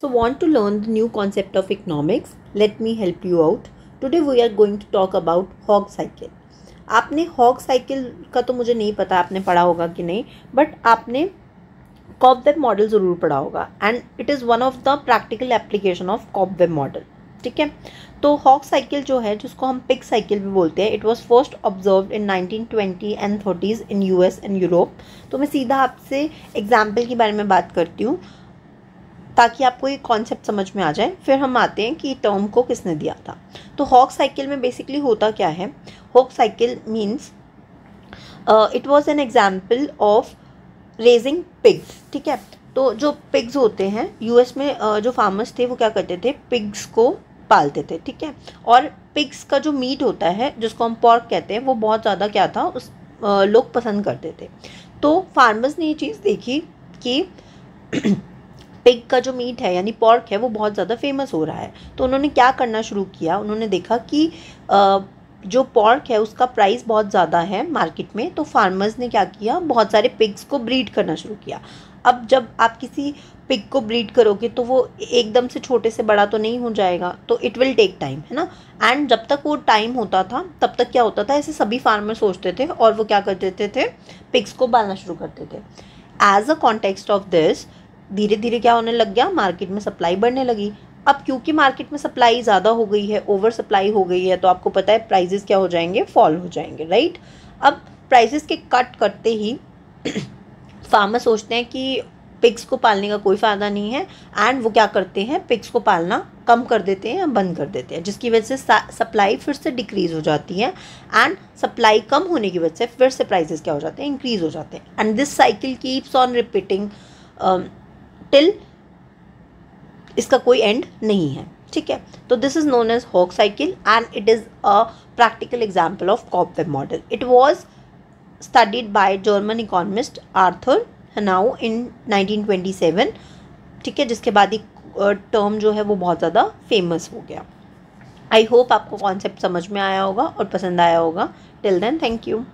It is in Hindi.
So want to learn the new concept of economics? Let me help you out. Today we are going to talk about hog cycle. आपने हॉग साइकिल का तो मुझे नहीं पता आपने पढ़ा होगा कि नहीं, बट आपने कॉबवेब मॉडल ज़रूर पढ़ा होगा and it is one of the practical application of cobweb model. ठीक है, तो हॉग साइकिल जो है, जिसको हम पिग साइकिल भी बोलते हैं, it was first observed in 1920 and 30s in US and Europe. तो मैं सीधा आपसे एग्जाम्पल के बारे में बात करती हूँ ताकि आपको ये कॉन्सेप्ट समझ में आ जाए. फिर हम आते हैं कि टर्म को किसने दिया था. तो हॉग साइकिल में बेसिकली होता क्या है? Hog cycle means it was an example of raising pigs. ठीक है, तो जो पिग्स होते हैं यूएस में, जो फार्मर्स थे वो क्या करते थे, पिग्स को पालते थे. ठीक है, और पिग्स का जो मीट होता है, जिसको हम पॉर्क कहते हैं, वो बहुत ज़्यादा क्या था, उस लोग पसंद करते थे. तो फार्मर्स ने ये चीज़ देखी कि पिग का जो मीट है यानी पॉर्क है वो बहुत ज़्यादा फेमस हो रहा है. तो उन्होंने क्या करना शुरू किया, उन्होंने देखा कि जो पॉर्क है उसका प्राइस बहुत ज़्यादा है मार्केट में. तो फार्मर्स ने क्या किया, बहुत सारे पिग्स को ब्रीड करना शुरू किया. अब जब आप किसी पिग को ब्रीड करोगे तो वो एकदम से छोटे से बड़ा तो नहीं हो जाएगा, तो इट विल टेक टाइम, है ना. एंड जब तक वो टाइम होता था तब तक क्या होता था, ऐसे सभी फार्मर सोचते थे और वो क्या कर देते थे, पिग्स को पालना शुरू करते थे. As a context of this, धीरे धीरे क्या होने लग गया, मार्केट में सप्लाई बढ़ने लगी. अब क्योंकि मार्केट में सप्लाई ज़्यादा हो गई है, ओवर सप्लाई हो गई है, तो आपको पता है प्राइजेस क्या हो जाएंगे, फॉल हो जाएंगे, राइट. अब प्राइजेस के कट करते ही फार्मर सोचते हैं कि पिग्स को पालने का कोई फ़ायदा नहीं है, एंड वो क्या करते हैं, पिग्स को पालना कम कर देते हैं या बंद कर देते हैं, जिसकी वजह से सप्लाई फिर से डिक्रीज़ हो जाती है. एंड सप्लाई कम होने की वजह से फिर से प्राइजेस क्या हो जाते हैं, इंक्रीज़ हो जाते हैं. And this cycle keeps on repeating till इसका कोई एंड नहीं है. ठीक है, तो this is known as hog cycle and it is a practical example of cobweb model. It was studied by German economist Arthur Hanau in 1927. ठीक है, जिसके बाद ही टर्म जो है वो बहुत ज़्यादा फेमस हो गया. आई होप आपको कॉन्सेप्ट समझ में आया होगा और पसंद आया होगा. Till then, thank you.